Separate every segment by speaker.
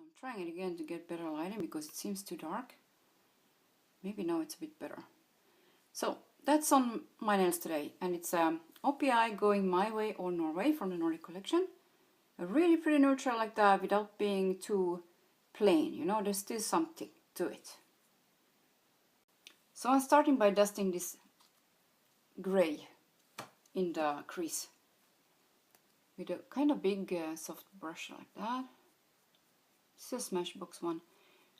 Speaker 1: So I'm trying it again to get better lighting because it seems too dark. Maybe now it's a bit better. So that's on my nails today, and it's OPI Going My Way or Norway from the Nordic collection. A really pretty neutral like that without being too plain, you know, there's still something to it. So I'm starting by dusting this gray in the crease with a kind of big soft brush like that. It's a Smashbox one,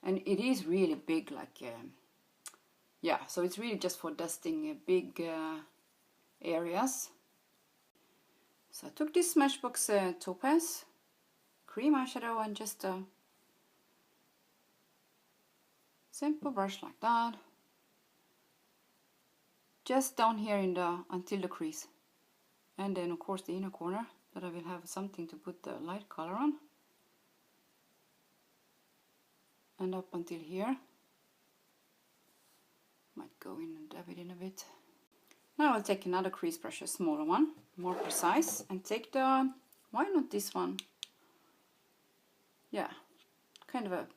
Speaker 1: and it is really big, like yeah, so it's really just for dusting big areas. So I took this Smashbox Topaz cream eyeshadow and just a simple brush like that, just down here in the until the crease, and then of course the inner corner that I will have something to put the light color on, and up until here. Might go in and dab it in a bit. Now I'll take another crease brush, a smaller one, more precise, and take the, why not this one? Yeah, kind of a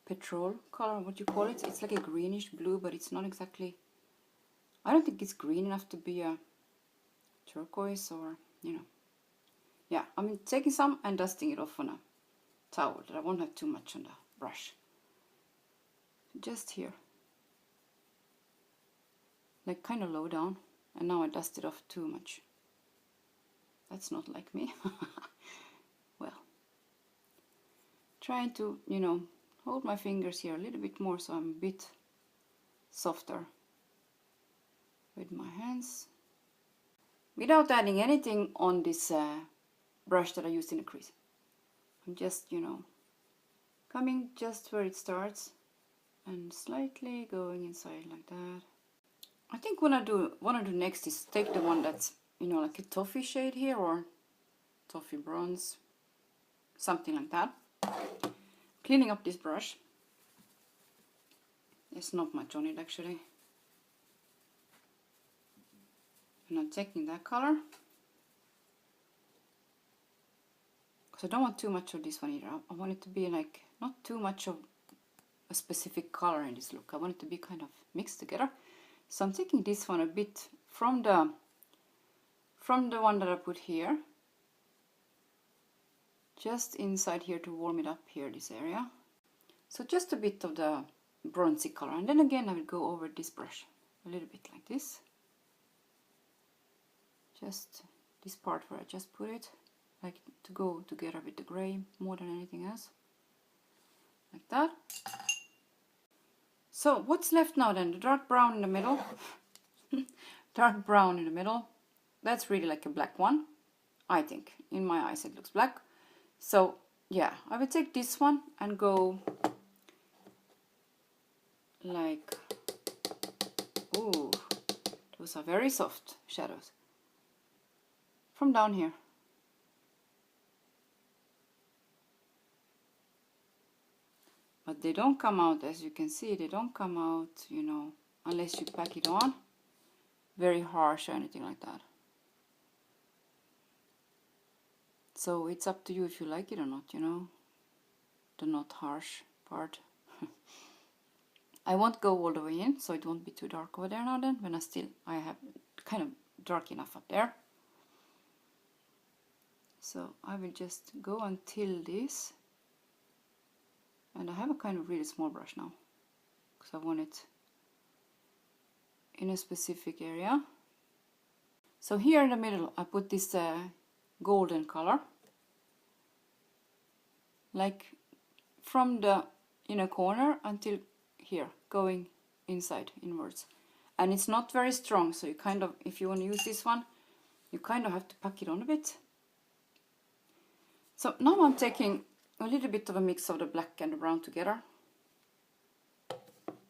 Speaker 1: petrol color, what you call it. It's like a greenish blue, but it's not exactly, I don't think it's green enough to be a turquoise or, you know. Yeah, I'm taking some and dusting it off on a towel that I won't have too much on the brush. Just here. Like kind of low down, and now I dust it off too much. That's not like me. Well, trying to, you know, hold my fingers here a little bit more so I'm a bit softer with my hands without adding anything on this brush that I used in the crease. I'm just, you know, coming just where it starts and slightly going inside like that. I think what I want to do next is take the one that's, you know, like a toffee shade here, or toffee bronze, something like that. Cleaning up this brush. There's not much on it actually. And I'm taking that color, because I don't want too much of this one either. I want it to be like not too much of a specific color in this look. I want it to be kind of mixed together. So I'm taking this one a bit from the one that I put here, just inside here to warm it up here, this area. So just a bit of the bronzy color, and then again I will go over this brush a little bit like this. Just this part where I just put it, like to go together with the gray more than anything else, like that. So what's left now then? The dark brown in the middle. Dark brown in the middle. That's really like a black one, I think. In my eyes it looks black. So yeah, I will take this one and go like, ooh, those are very soft shadows. From down here. But they don't come out, as you can see, they don't come out, you know, unless you pack it on very harsh or anything like that. So it's up to you if you like it or not, you know, the not harsh part. I won't go all the way in, so it won't be too dark over there now then, when I have kind of dark enough up there. So I will just go until this. And I have a kind of really small brush now, because I want it in a specific area. So here in the middle I put this golden color, like from the inner corner until here, going inside, inwards. And it's not very strong, so you kind of, if you want to use this one, you kind of have to pack it on a bit. So now I'm taking a little bit of a mix of the black and the brown together.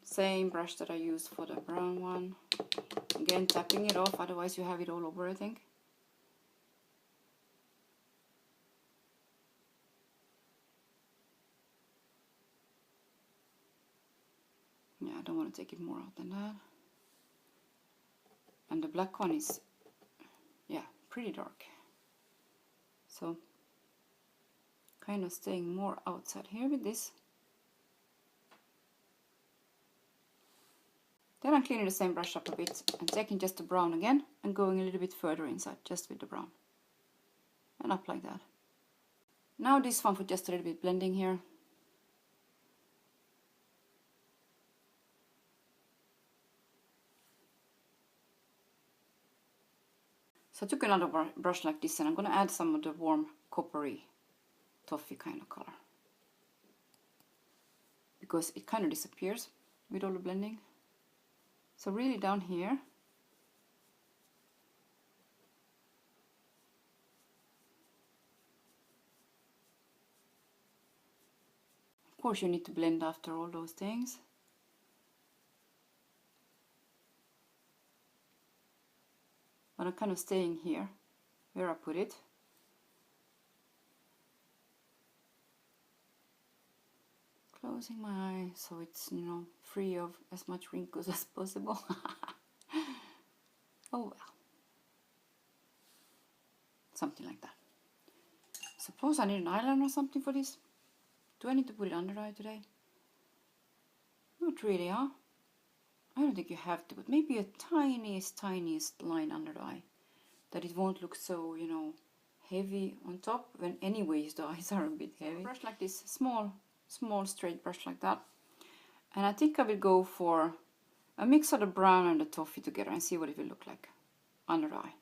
Speaker 1: Same brush that I used for the brown one. Again, tapping it off, otherwise you have it all over, I think. Yeah, I don't want to take it more out than that. And the black one is, yeah, pretty dark. So kind of staying more outside here with this. Then I'm cleaning the same brush up a bit and taking just the brown again and going a little bit further inside just with the brown. And up like that. Now this one for just a little bit blending here. So I took another brush like this and I'm going to add some of the warm coppery toffee kind of color. Because it kind of disappears with all the blending. So really down here. Of course you need to blend after all those things. But I'm kind of staying here, where I put it. Closing my eye so it's, you know, free of as much wrinkles as possible. Oh well. Something like that. Suppose I need an eyeliner or something for this. Do I need to put it under eye today? Not really, huh? I don't think you have to, but maybe a tiniest line under the eye. That it won't look so, you know, heavy on top, when anyways the eyes are a bit heavy. Brush like this, small straight brush like that. And I think I will go for a mix of the brown and the toffee together and see what it will look like under the eye.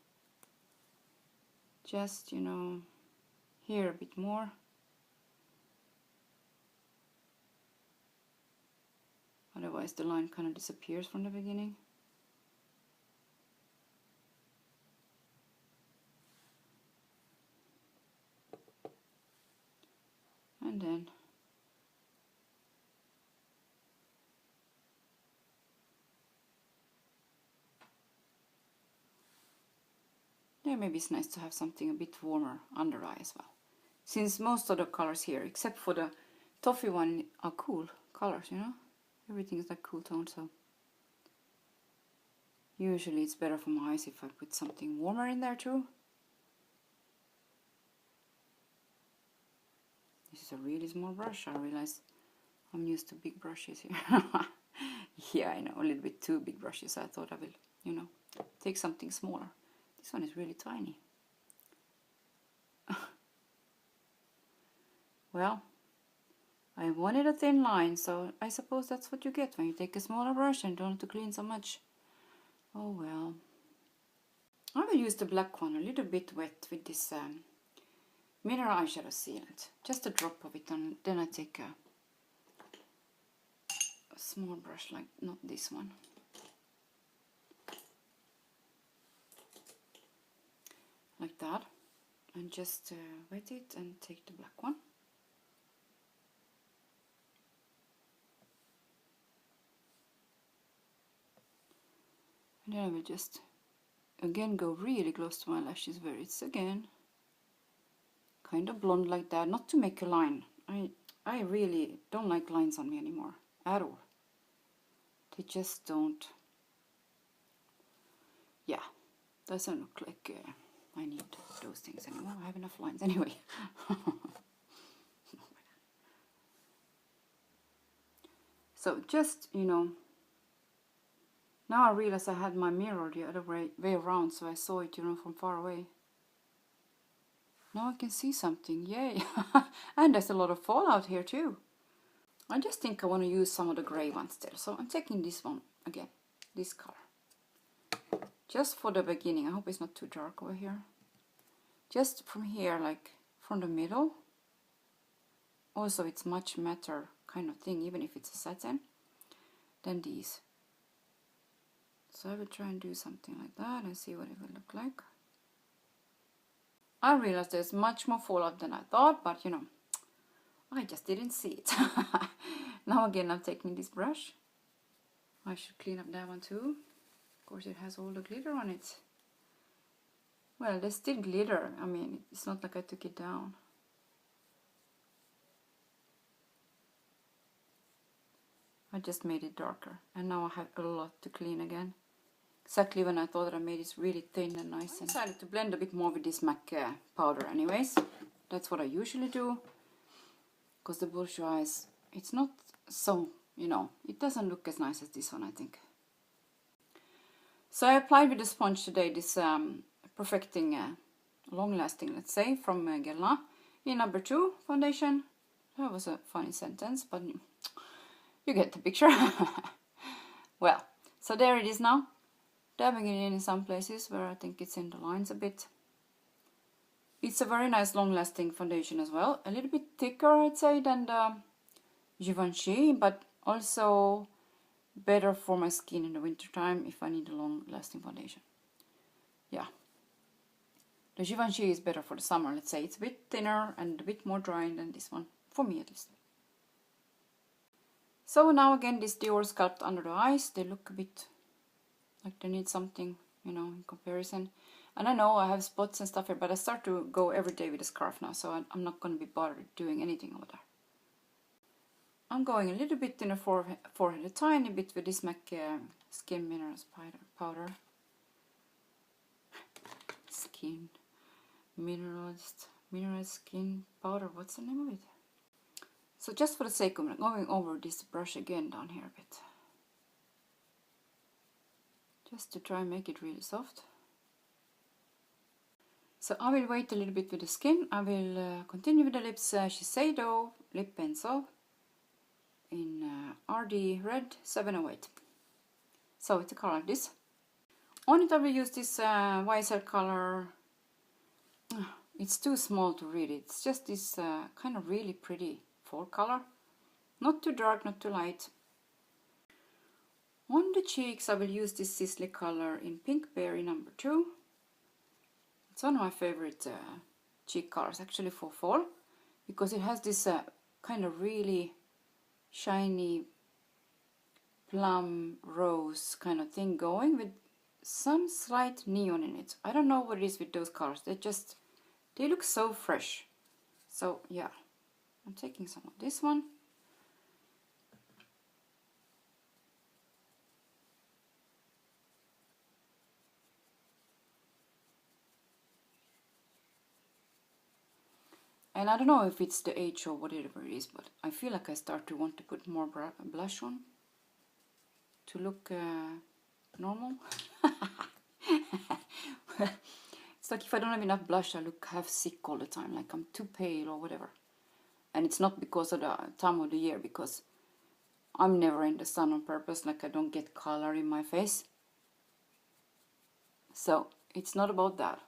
Speaker 1: Just, you know, here a bit more. Otherwise the line kind of disappears from the beginning. And then yeah, maybe it's nice to have something a bit warmer under eye as well. Since most of the colors here, except for the toffee one, are cool colors, you know? Everything is like cool tone, so usually it's better for my eyes if I put something warmer in there too. This is a really small brush. I realize I'm used to big brushes here. Yeah, I know, a little bit too big brushes. I thought I will, you know, take something smaller. This one is really tiny. Well, I wanted a thin line, so I suppose that's what you get when you take a smaller brush and don't have to clean so much. Oh well. I will use the black one a little bit wet with this mineral eyeshadow sealant. Just a drop of it, and then I take a small brush, like not this one. Like that. And just wet it and take the black one. And then I will just again go really close to my lashes where it's again kind of blonde like that, not to make a line. I really don't like lines on me anymore at all. They just don't, yeah, doesn't look like I need those things anymore. I have enough lines anyway. So just, you know, now I realize I had my mirror the other way around, so I saw it, you know, from far away. Now I can see something, yay! And there's a lot of fallout here too. I just think I want to use some of the grey ones still, so I'm taking this one again, this color. Just for the beginning. I hope it's not too dark over here. Just from here, like from the middle. Also, it's much matter kind of thing, even if it's a satin, than these. So I will try and do something like that and see what it will look like. I realized there's much more fallout than I thought, but you know, I just didn't see it. Now again, I'm taking this brush. I should clean up that one too. Of course, it has all the glitter on it. Well, there's still glitter. I mean, it's not like I took it down. I just made it darker, and now I have a lot to clean again. Exactly when I thought that I made it really thin and nice. I decided to blend a bit more with this MAC powder anyways. That's what I usually do. because the bourgeois is, it's not so, you know, it doesn't look as nice as this one, I think. So I applied with the sponge today this perfecting long lasting, let's say, from Guerlain in number 2 foundation. That was a funny sentence, but you get the picture. Well, so there it is now. Dabbing it in some places where I think it's in the lines a bit. It's a very nice long-lasting foundation as well. A little bit thicker, I'd say, than the Givenchy, but also better for my skin in the wintertime if I need a long-lasting foundation. Yeah. The Givenchy is better for the summer, let's say. It's a bit thinner and a bit more drying than this one, for me at least. So now again, this Dior sculpt under the eyes. They look a bit like they need something, you know, in comparison. And I know I have spots and stuff here, but I start to go every day with a scarf now, so I'm not going to be bothered doing anything over there. I'm going a little bit in the forehead, a tiny bit with this MAC Skin Minerals powder. Skin Minerals Skin Powder, what's the name of it? So just for the sake of it, I'm going over this brush again down here a bit. Just to try and make it really soft. So I will wait a little bit with the skin. I will continue with the lips Shiseido lip pencil in RD Red 708. So it's a color like this. On it I will use this YSL color. It's too small to read it. It's just this kind of really pretty fall color. Not too dark, not too light. On the cheeks I will use this Sisley color in Pink Berry number 2. It's one of my favorite cheek colors actually for fall, because it has this kind of really shiny plum rose kind of thing going with some slight neon in it. I don't know what it is with those colors. They look so fresh. So yeah, I'm taking some of this one. And I don't know if it's the age or whatever it is, but I feel like I start to want to put more blush on to look normal. It's like if I don't have enough blush, I look half sick all the time, like I'm too pale or whatever. And it's not because of the time of the year, because I'm never in the sun on purpose, like I don't get color in my face. So it's not about that.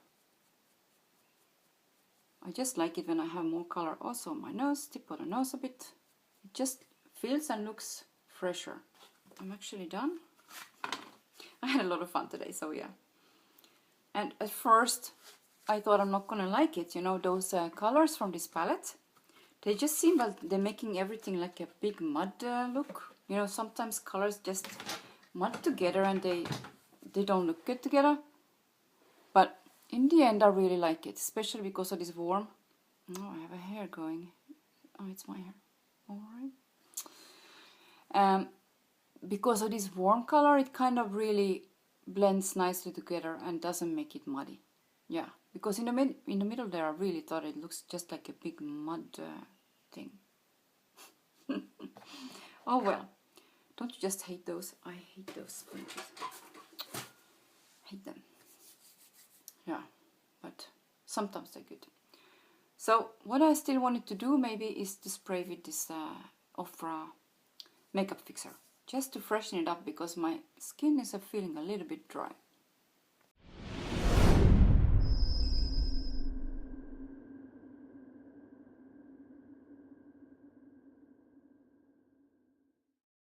Speaker 1: I just like it when I have more color also on my nose, tip of the nose a bit. It just feels and looks fresher. I'm actually done. I had a lot of fun today, so yeah. And at first I thought I'm not gonna like it, you know, those colors from this palette. They just seem like they're making everything like a big mud look. You know, sometimes colors just mud together and they don't look good together. But in the end, I really like it, especially because of this warm. Oh, I have a hair going. Oh, it's my hair. Alright. Because of this warm color, it kind of really blends nicely together and doesn't make it muddy. Yeah, because in the middle there, I really thought it looks just like a big mud thing. Oh well, don't you just hate those? I hate those sponges. Hate them. Yeah, but sometimes they're good. So what I still wanted to do maybe is to spray with this Ofra makeup fixer, just to freshen it up, because my skin is feeling a little bit dry.